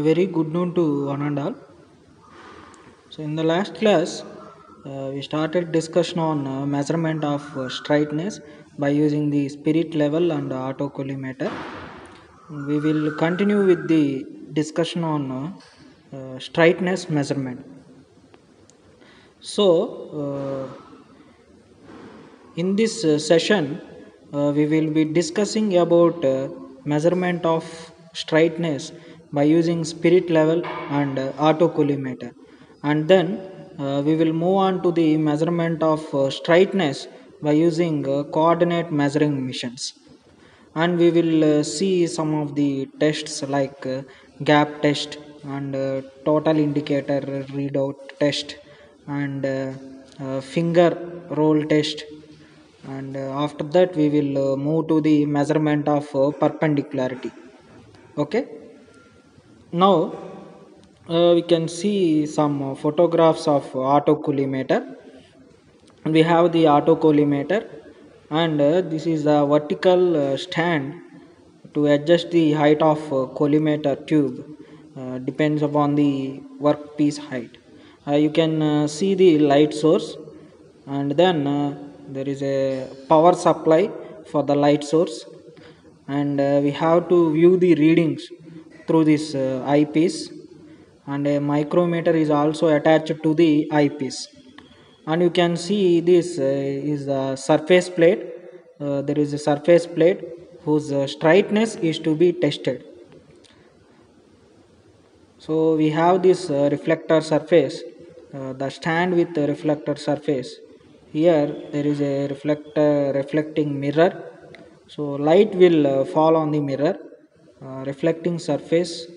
A very good noon to one and all. So in the last class, we started discussion on measurement of straightness by using the spirit level and autocollimator. We will continue with the discussion on straightness measurement. In this session, we will be discussing about measurement of straightness by using spirit level and autocollimator, and then we will move on to the measurement of straightness by using coordinate measuring missions, and we will see some of the tests like gap test and total indicator readout test and finger roll test, and after that we will move to the measurement of perpendicularity. Okay, now we can see some photographs of autocollimator. We have the autocollimator, and this is a vertical stand to adjust the height of collimator tube, depends upon the workpiece height. You can see the light source, and then there is a power supply for the light source, and we have to view the readings through this eyepiece, and a micrometer is also attached to the eyepiece. And you can see this is a surface plate. There is a surface plate whose straightness is to be tested. So we have this reflector surface, the stand with the reflector surface. Here there is a reflecting mirror. So light will fall on the mirror, reflecting surface.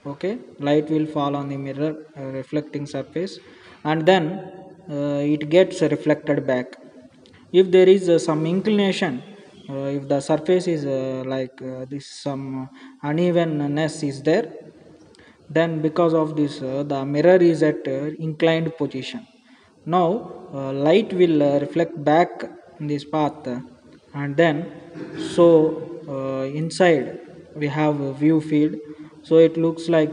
Okay, light will fall on the mirror, reflecting surface, and then it gets reflected back. If there is some inclination, if the surface is this, some unevenness is there, then because of this the mirror is at inclined position. Now light will reflect back in this path, and then so inside we have a view field, so it looks like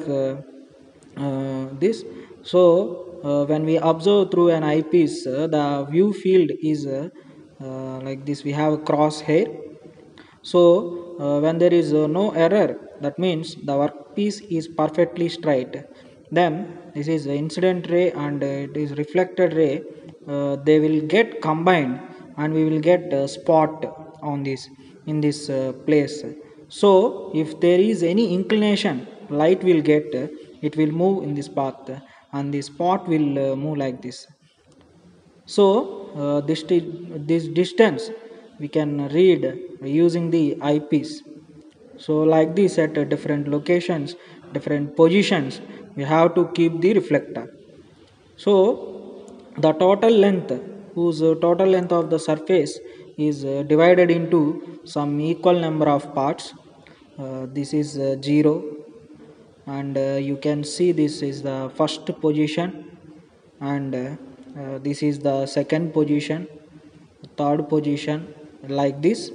this. So when we observe through an eyepiece, the view field is like this. We have a crosshair. So when there is no error, that means the workpiece is perfectly straight. Then this is the incident ray and it is reflected ray. They will get combined, and we will get a spot on this in this place. So if there is any inclination, light will get it will move in this path, and the spot will move like this. So this distance we can read using the eyepiece. So like this, at different locations, different positions, we have to keep the reflector. So the total length, whose total length of the surface is divided into some equal number of parts. This is 0, and you can see this is the first position, and this is the second position, third position, like this.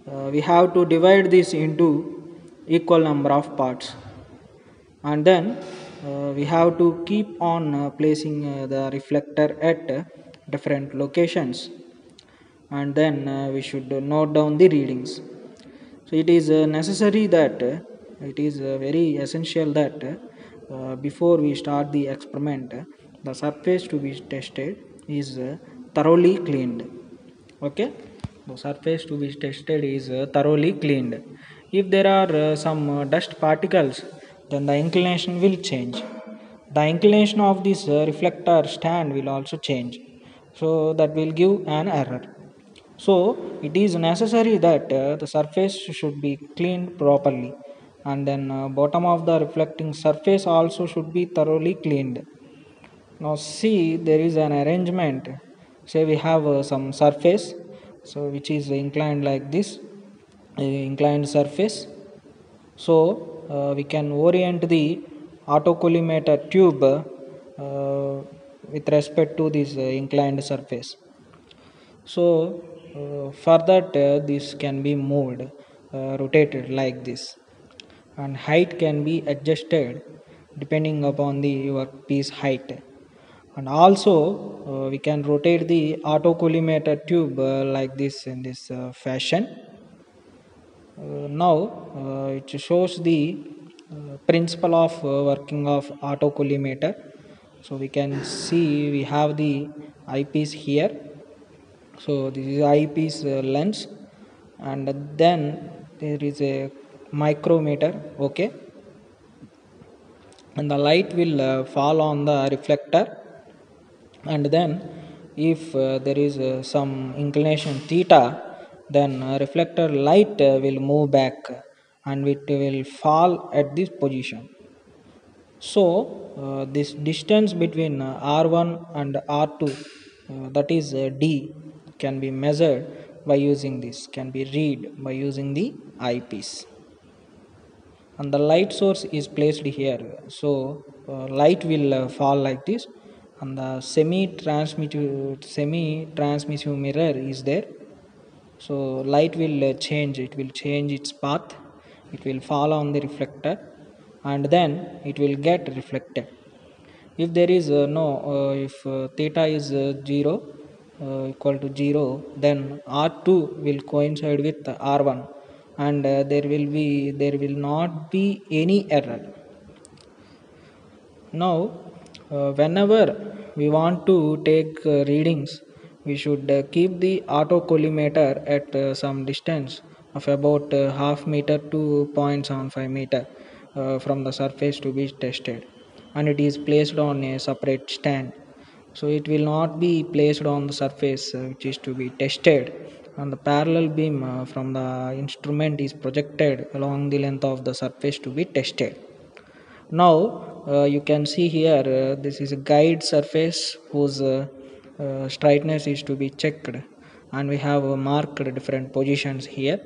We have to divide this into equal number of parts, and then we have to keep on placing the reflector at different locations, and then we should note down the readings. So it is necessary that it is very essential that before we start the experiment, the surface to be tested is thoroughly cleaned. Okay, the surface to be tested is thoroughly cleaned. If there are some dust particles, then the inclination will change. The inclination of this reflector stand will also change, so that will give an error. So it is necessary that the surface should be cleaned properly, and then bottom of the reflecting surface also should be thoroughly cleaned. Now see, there is an arrangement. Say we have some surface, so which is inclined like this, inclined surface. So we can orient the autocollimator tube with respect to this inclined surface. So for that this can be moved, rotated like this. and height can be adjusted depending upon the workpiece height. And also we can rotate the autocollimator tube like this in this fashion. Now it shows the principle of working of autocollimator. So we can see we have the eyepiece here. So this is eyepiece lens, and then there is a micrometer. Okay, and the light will fall on the reflector, and then if there is some inclination theta, then reflector light will move back and it will fall at this position. So this distance between r1 and r2, that is d, can be measured by using this, can be read by using the eyepiece. And the light source is placed here. So light will fall like this, and the semi transmissive mirror is there. So light will change, it will change its path, it will fall on the reflector, and then it will get reflected. If there is no if theta is 0 equal to 0, then r2 will coincide with r1, and there will not be any error. Now whenever we want to take readings, we should keep the autocollimator at some distance of about half meter to 0.75 meter from the surface to be tested, and it is placed on a separate stand. So it will not be placed on the surface which is to be tested, and the parallel beam from the instrument is projected along the length of the surface to be tested. Now you can see here, this is a guide surface whose straightness is to be checked, and we have marked different positions here.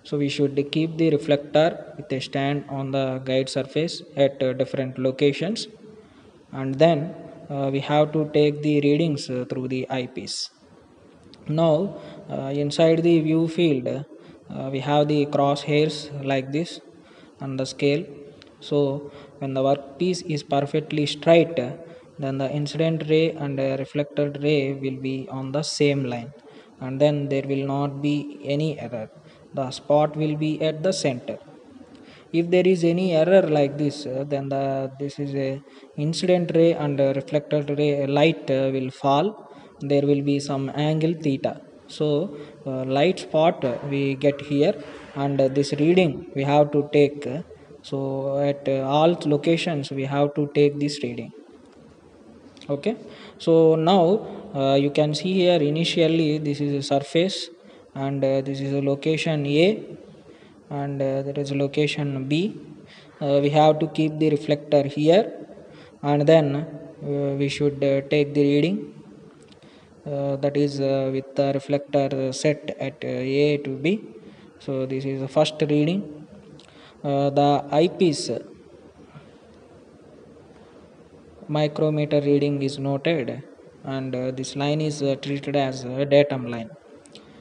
So we should keep the reflector with a stand on the guide surface at different locations, and then we have to take the readings through the eyepiece. Now inside the view field, we have the crosshairs like this and the scale. So when the workpiece is perfectly straight, then the incident ray and reflected ray will be on the same line, and then there will not be any error. The spot will be at the center. If there is any error like this, then this is a incident ray and reflected ray light will fall. There will be some angle theta. So light spot we get here, and this reading we have to take. So at all locations we have to take this reading. Okay, so now you can see here, initially this is a surface, and this is a location A, and there is a location B. We have to keep the reflector here, and then we should take the reading, that is with the reflector set at A to B. So this is the first reading. The eyepiece micrometer reading is noted, and this line is treated as a datum line.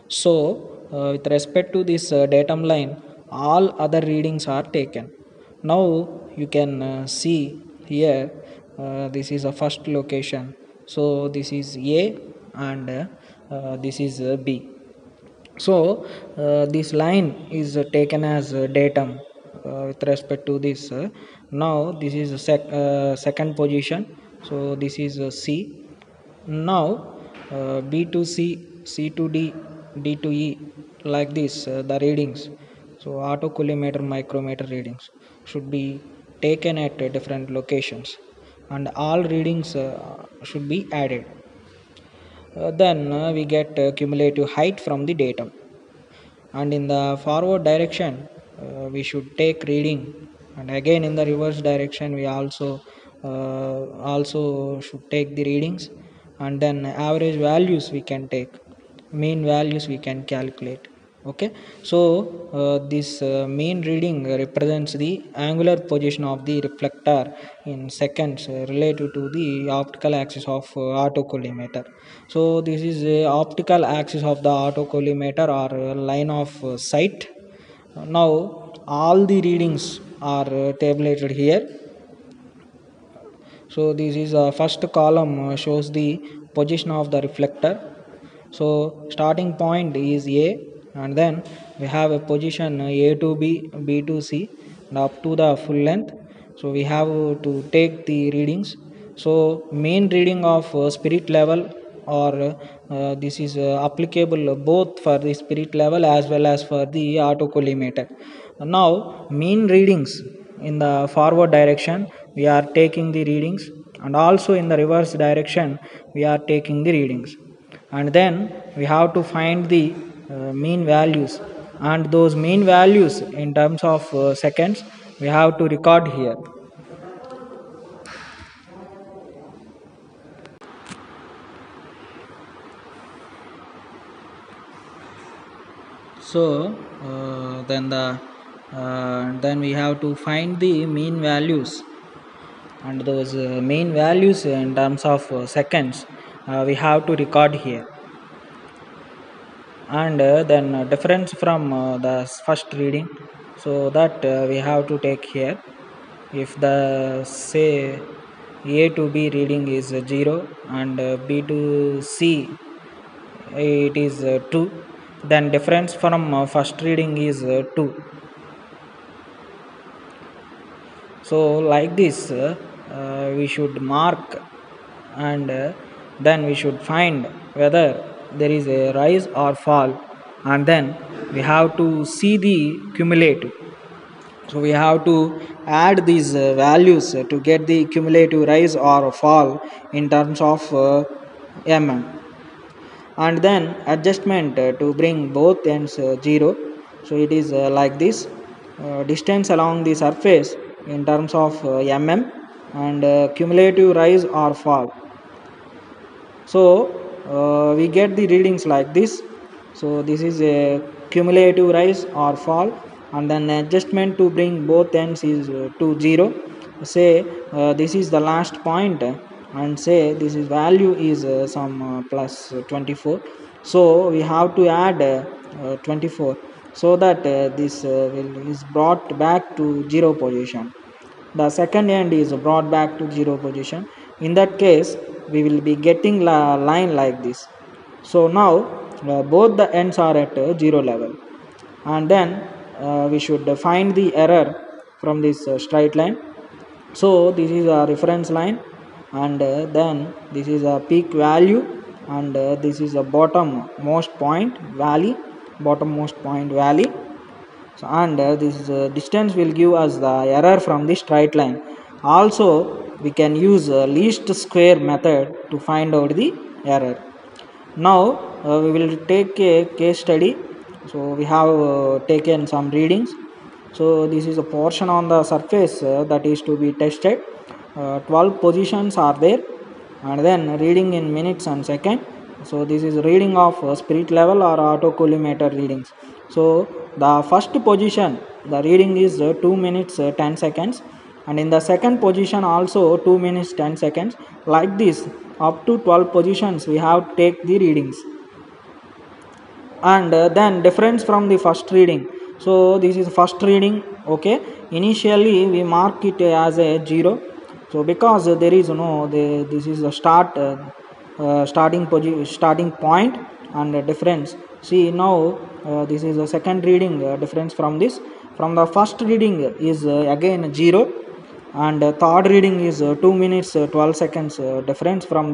So with respect to this datum line, all other readings are taken. Now you can see here, this is a first location. So this is A, and this is B. So this line is taken as datum with respect to this. Now this is second position. So this is C. Now B to C, C to D, D to E, like this the readings. So autocollimator micrometer readings should be taken at different locations, and all readings should be added. Then we get cumulative height from the datum, and in the forward direction we should take reading, and again in the reverse direction we also should take the readings, and then average values we can take, mean values we can calculate. Okay, so this mean reading represents the angular position of the reflector in seconds relative to the optical axis of autocollimator. So this is a optical axis of the autocollimator, or line of sight, Now all the readings are tabulated here. So this is first column shows the position of the reflector. So starting point is A, and then we have a position A to B, B to C, and up to the full length. So we have to take the readings. So main reading of spirit level, or this is applicable both for the spirit level as well as for the autocollimator. Now mean readings in the forward direction we are taking the readings, and also in the reverse direction we are taking the readings, and then we have to find the mean values, and those mean values in terms of seconds we have to record here. So then we have to find the mean values, and those mean values in terms of seconds we have to record here, and then difference from the first reading, so that we have to take here. If the say A to B reading is 0, and B to C it is 2, then difference from first reading is 2. So like this we should mark, and then we should find whether there is a rise or fall, and then we have to see the cumulative. So we have to add these values to get the cumulative rise or fall in terms of mm, and then adjustment to bring both ends 0. So it is like this, distance along the surface in terms of mm, and cumulative rise or fall. So we get the readings like this. So this is a cumulative rise or fall, and then adjustment to bring both ends is to 0. Say this is the last point, and say this is value is some plus 24. So we have to add 24, so that this is brought back to 0 position. The second end is brought back to 0 position. In that case we will be getting line like this. So now both the ends are at 0 level, and then we should find the error from this straight line. So this is a reference line, and then this is a peak value, and this is a bottom most point valley, bottommost point valley. So, and this distance will give us the error from the straight line. Also we can use least square method to find out the error. Now we will take a case study. So we have taken some readings. So this is a portion on the surface that is to be tested. 12 positions are there, and then reading in minutes and second. So this is reading of spirit level or autocollimator readings. So the first position the reading is 2 minutes 10 seconds, and in the second position also 2 minutes 10 seconds. Like this up to 12 positions we have to take the readings, and then difference from the first reading. So this is first reading. Okay, initially we mark it as a 0. So because there is this is a starting point and difference. See now this is the second reading, difference from this. From the first reading is again 0, and third reading is 2 minutes 12 seconds difference from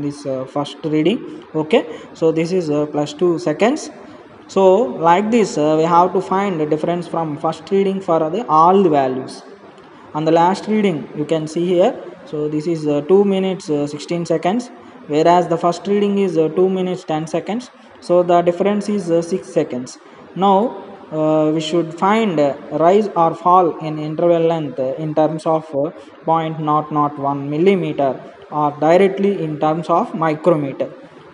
this first reading. Okay, so this is plus 2 seconds. So like this we have to find the difference from first reading for all the values. On the last reading you can see here, so this is 2 minutes 16 seconds, whereas the first reading is 2 minutes 10 seconds. So the difference is 6 seconds. Now we should find rise or fall in interval length in terms of 0.001 millimeter, or directly in terms of micrometer.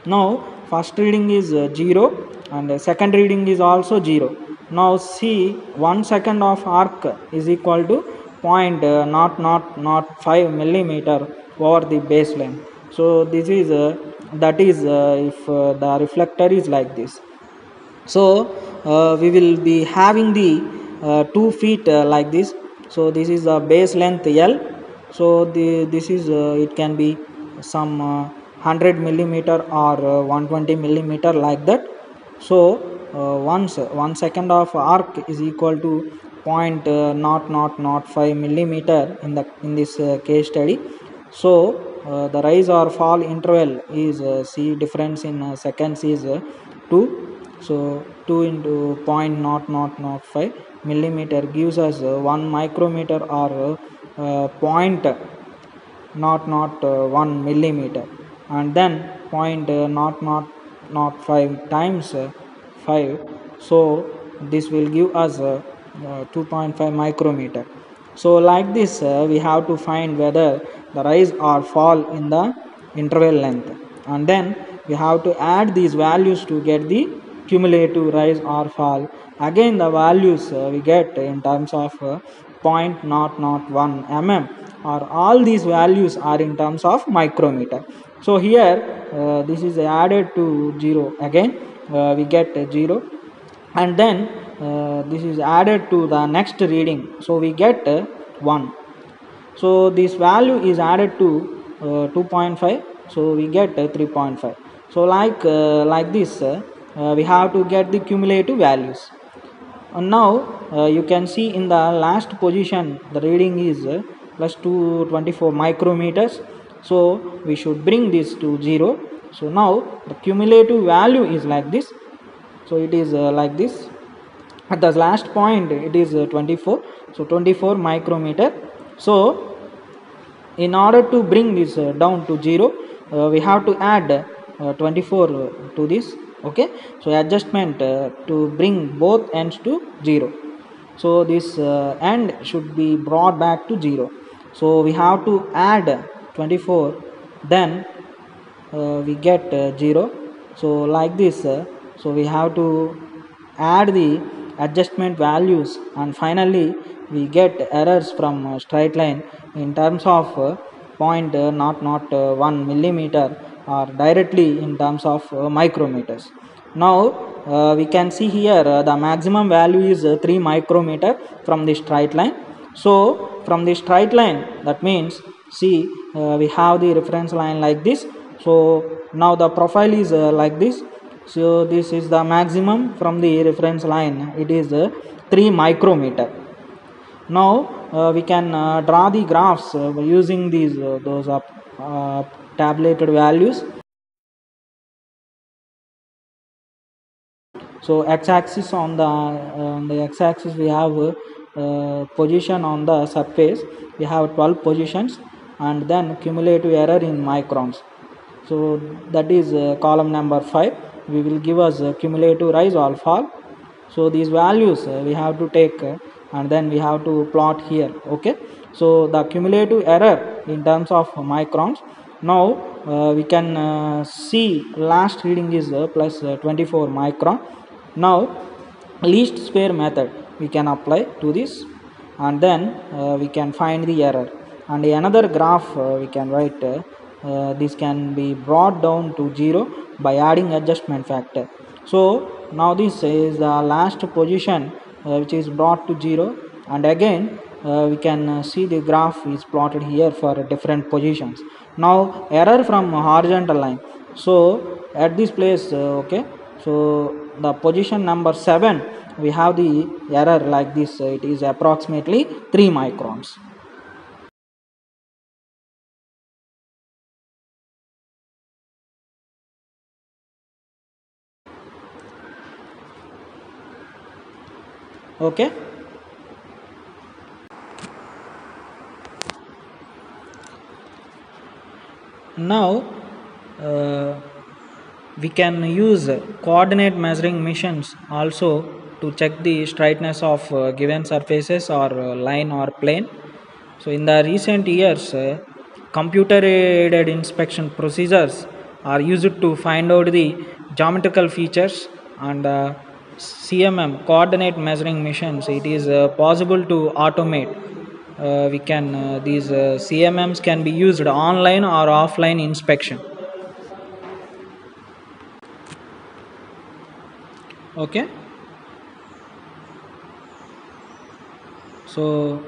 Now first reading is 0, and second reading is also 0. Now see 1 second of arc is equal to 0.0005 millimeter over the baseline. So this is that is if the reflector is like this. So we will be having the 2 feet like this. So this is the base length L. So this is it can be some 100 millimeter or 120 millimeter like that. So once 1 second of arc is equal to point not not not 5 millimeter in this case study. So the rise or fall interval is see difference in seconds is 2. So 2 into point not not not 5 millimeter gives us 1 micrometer or point not 1 millimeter, and then point not 5 times 5. So this will give us 2.5 micrometer. So like this we have to find whether the rise or fall in the interval length, and then we have to add these values to get the cumulative rise or fall. Again the values we get in terms of point not not 1 mm, or all these values are in terms of micrometer. So here this is added to 0, again we get 0, and then this is added to the next reading, so we get 1. So this value is added to 2.5, so we get 3.5. So like this we have to get the cumulative values. And now you can see in the last position the reading is plus 224 micrometers. So we should bring this to 0. So now the cumulative value is like this. So it is like this. At the last point it is 24. So 24 micrometer. So in order to bring this down to 0, we have to add 24 to this. Okay, so adjustment to bring both ends to 0. So this end should be brought back to 0. So we have to add 24, then we get 0. So like this so we have to add the adjustment values, and finally we get errors from straight line in terms of point not 1 millimeter, or directly in terms of micrometers. Now we can see here the maximum value is 3 micrometer from the straight line. So from the straight line, that means see we have the reference line like this. So now the profile is like this. So this is the maximum from the reference line, it is 3 micrometer. Now we can draw the graphs using these those tabulated values. So x-axis, on the x-axis we have position on the surface, we have 12 positions, and then cumulative error in microns. So that is column number 5. We will give us cumulative rise or fall. So these values we have to take and then we have to plot here. Okay, so the cumulative error in terms of microns. Now we can see last reading is plus 24 micron. Now least square method we can apply to this, and then we can find the error, and another graph we can write this can be brought down to 0 by adding adjustment factor. So now this is the last position which is brought to 0, and again we can see the graph is plotted here for different positions. Now error from horizontal line. So at this place okay, so the position number 7 we have the error like this, it is approximately 3 microns. Okay, now uh, we can use coordinate measuring machines also to check the straightness of given surfaces or line or plane. So in the recent years computer aided inspection procedures are used to find out the geometrical features, and CMM coordinate measuring machines, it is possible to automate. We can these CMMs can be used online or offline inspection. Okay. So,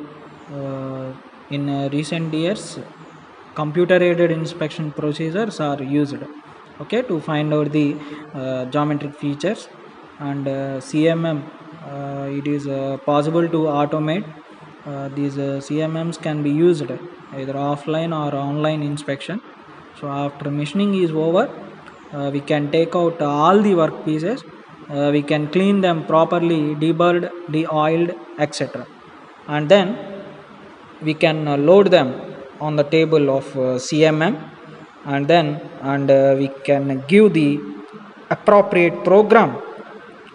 in recent years, computer aided inspection procedures are used, okay, to find out the geometric features, and CMM, it is possible to automate. These CMMs can be used either offline or online inspection. So after machining is over, we can take out all the work pieces, we can clean them properly, deburred, de-oiled, etc, and then we can load them on the table of CMM, and then we can give the appropriate program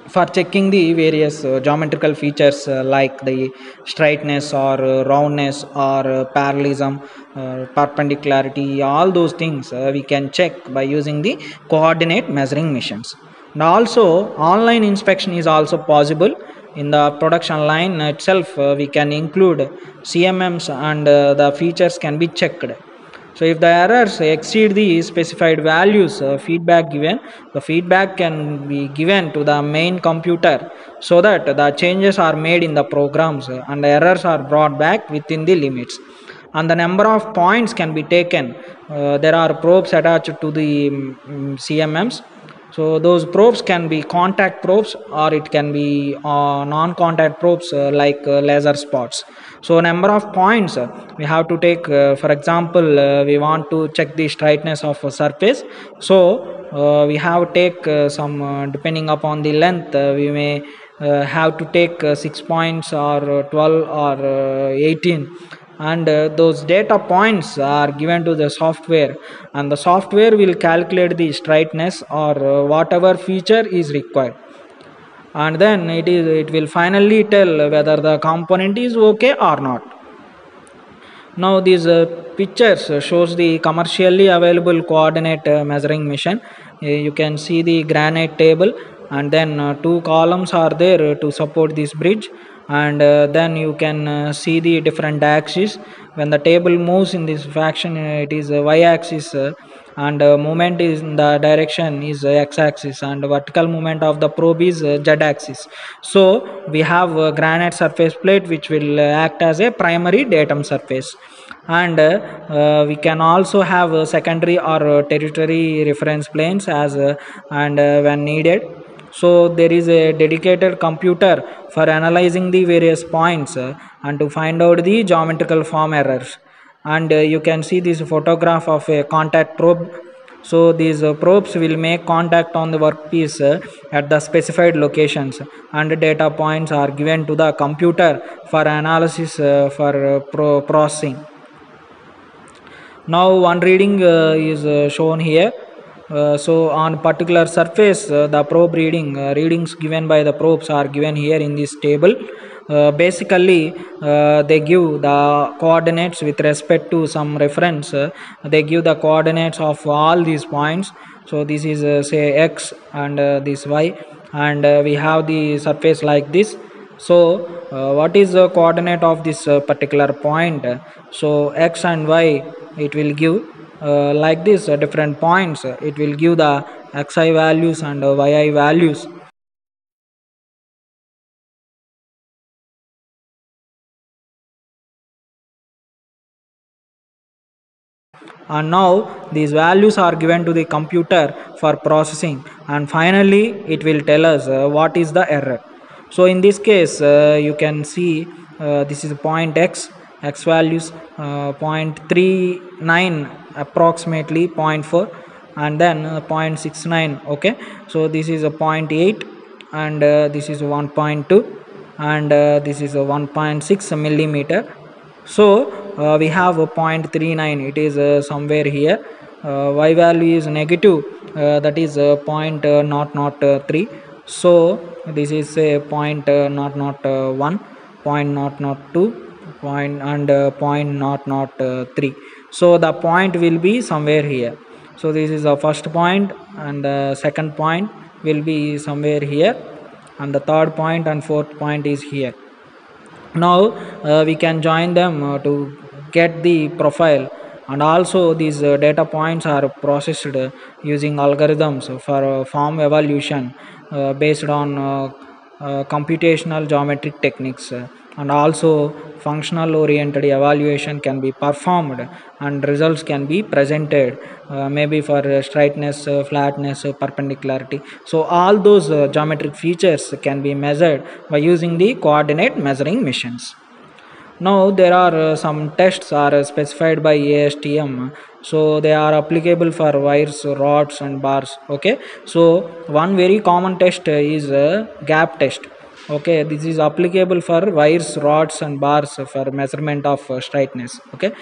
for checking the various geometrical features like the straightness or roundness or parallelism, perpendicularity, all those things we can check by using the coordinate measuring machines. And also online inspection is also possible. In the production line itself, we can include CMMs, and the features can be checked. So if the errors exceed the specified values, the feedback can be given to the main computer, so that the changes are made in the programs, and the errors are brought back within the limits. And the number of points can be taken. There are probes attached to the CMMs. So those probes can be contact probes, or it can be non-contact probes like laser spots. So number of points we have to take. For example, we want to check the straightness of a surface. So we have take some depending upon the length. We may have to take 6 points or 12 or 18, and those data points are given to the software, and the software will calculate the straightness or whatever feature is required, and then it will finally tell whether the component is okay or not. Now these pictures shows the commercially available coordinate measuring machine. You can see the granite table, and then two columns are there to support this bridge, and then you can see the different axes. When the table moves in this fashion, it is y axis, and movement is in the direction is x-axis, and vertical movement of the probe is z-axis. So we have a granite surface plate which will act as a primary datum surface, and we can also have secondary or territory reference planes as and when needed. So there is a dedicated computer for analyzing the various points and to find out the geometrical form errors. And you can see this photograph of a contact probe. So these probes will make contact on the workpiece at the specified locations, and data points are given to the computer for analysis for processing. Now one reading is shown here. So on particular surface, the probe readings given by the probes are given here in this table. Basically, they give the coordinates with respect to some reference. They give the coordinates of all these points. So this is say x, and this y, and we have the surface like this. So what is the coordinate of this particular point? So x and y, it will give like this different points. It will give the xi values and yi values. And now these values are given to the computer for processing, and finally it will tell us what is the error. So in this case, you can see this is point x values 0.39, approximately zero point 0.4, and then 0.69. Okay, so this is a 0.8, and this is 1.2, and this is a 1.6 millimeter. So we have a 0.39, it is somewhere here. Y value is negative, that is 0.003. So this is a 0.001, 0.002, and 0.003. So the point will be somewhere here. So this is the first point, and the second point will be somewhere here, and the third point and fourth point is here. Now we can join them to get the profile, and also these data points are processed using algorithms for form evaluation, based on computational geometric techniques, and also functional oriented evaluation can be performed and results can be presented, maybe for straightness, flatness, perpendicularity. So all those geometric features can be measured by using the coordinate measuring machines. Now there are some tests are specified by ASTM, so they are applicable for wires, rods, and bars. Okay, so one very common test is gap test. Okay, this is applicable for wires, rods, and bars for measurement of straightness. Okay,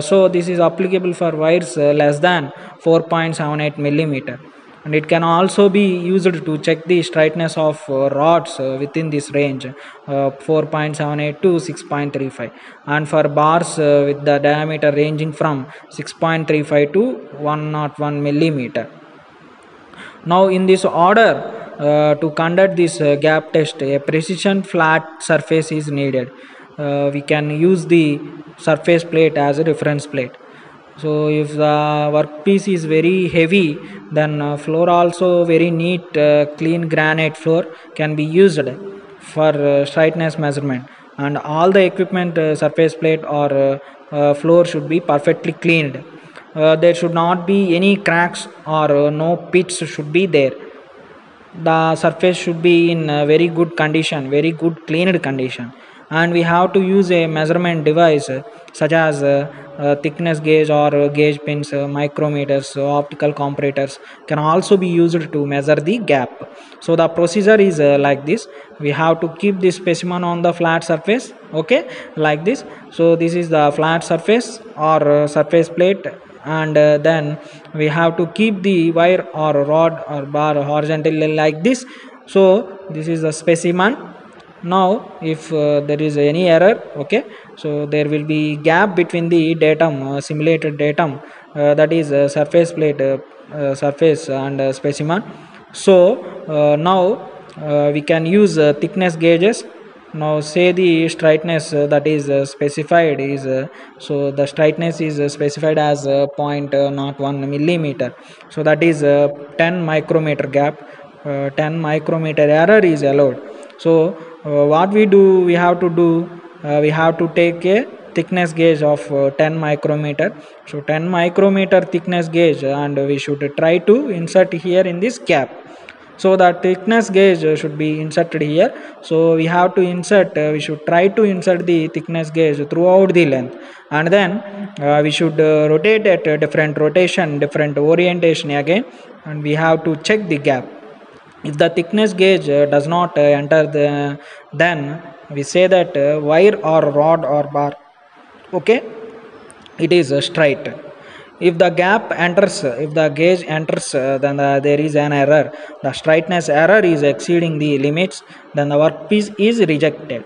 so this is applicable for wires less than 4.78 millimeter, and it can also be used to check the straightness of rods within this range, 4.78 to 6.35, and for bars with the diameter ranging from 6.35 to 101 millimeter. Now in this order, to conduct this gap test, a precision flat surface is needed. We can use the surface plate as a reference plate. So if the workpiece is very heavy, then floor also very neat, clean granite floor can be used for straightness measurement, and all the equipment, surface plate or floor should be perfectly cleaned. There should not be any cracks or no pits should be there. The surface should be in very good condition, very good cleaned condition, and we have to use a measurement device, such as thickness gauge or gauge pins, micrometers, optical comparators can also be used to measure the gap. So the procedure is like this: we have to keep this specimen on the flat surface, okay, like this. So this is the flat surface or surface plate, and then we have to keep the wire or rod or bar horizontally like this. So this is the specimen. Now if there is any error, okay, so there will be gap between the datum, simulated datum, that is surface plate, surface and specimen. So now we can use thickness gauges. Now say the straightness that is specified is, so the straightness is specified as 0.01 millimeter, so that is 10 micrometer gap, 10 micrometer error is allowed. So what we do, we have to do, we have to take a thickness gauge of 10 micrometer. So 10 micrometer thickness gauge, and we should try to insert here in this gap. So the thickness gauge should be inserted here. So we have to insert, we should try to insert the thickness gauge throughout the length, and then we should rotate at different rotation, different orientation again, and we have to check the gap. If the thickness gauge does not enter then we say that wire or rod or bar, okay, it is straight. If the gap enters, if the gauge enters, then there is an error, the straightness error is exceeding the limits, then the workpiece is rejected.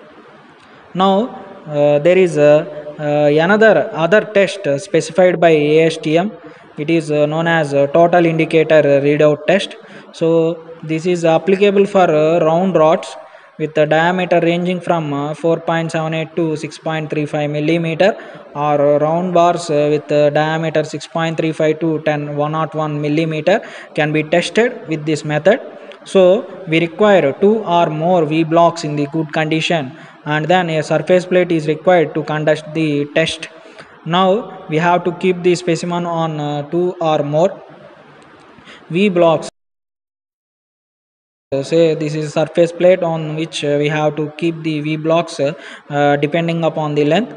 Now there is another other test specified by ASTM. It is known as total indicator readout test. So this is applicable for round rods with a diameter ranging from 4.78 to 6.35 millimeter, or round bars with diameter 6.35 to 101 millimeter can be tested with this method. So we require two or more V blocks in the good condition, and then a surface plate is required to conduct the test. Now we have to keep the specimen on two or more V blocks. Say this is surface plate on which we have to keep the V blocks depending upon the length.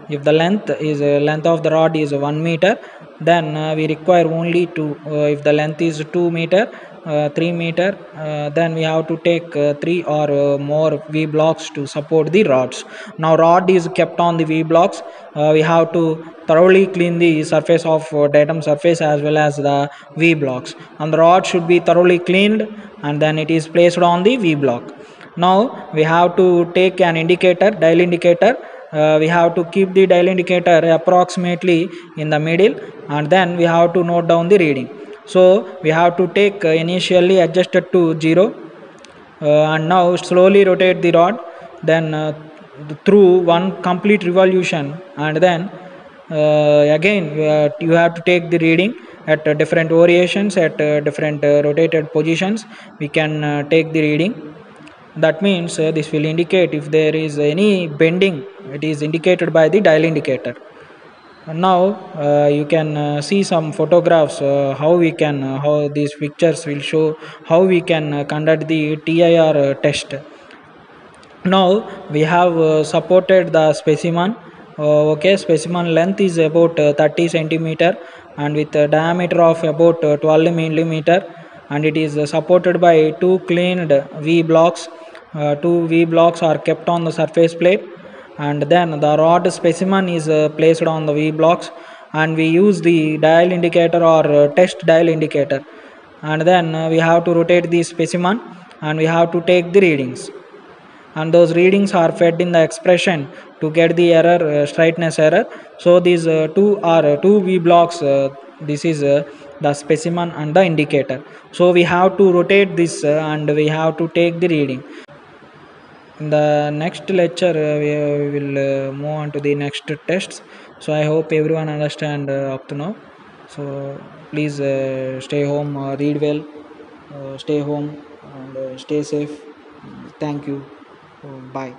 If the length of the rod is 1 meter, then we require only two. If the length is 2 meter, 3 meter, then we have to take 3 or more V blocks to support the rods. Now rod is kept on the V blocks. We have to thoroughly clean the surface of datum surface as well as the V blocks, and the rod should be thoroughly cleaned, and then it is placed on the V block. Now we have to take an indicator, dial indicator. We have to keep the dial indicator approximately in the middle, and then we have to note down the reading. So we have to take initially adjusted to 0, and now slowly rotate the rod, then through one complete revolution, and then Again you have to take the reading at different variations, at different rotated positions. We can take the reading. That means this will indicate if there is any bending. It is indicated by the dial indicator. And now you can see some photographs, how we can how these pictures will show how we can conduct the TIR test. Now we have supported the specimen. Okay, specimen length is about 30 centimeter and with a diameter of about 12 millimeter, and it is supported by two cleaned V blocks. Two V blocks are kept on the surface plate, and then the rod specimen is placed on the V blocks, and we use the dial indicator or test dial indicator, and then we have to rotate the specimen and we have to take the readings, and those readings are fed in the expression to get the error, straightness error. So these two are two V blocks. This is the specimen and the indicator. So we have to rotate this and we have to take the reading. In the next lecture we will move on to the next tests. So I hope everyone understand up to now. So please stay home, read well, stay home, and stay safe. Thank you. Bye.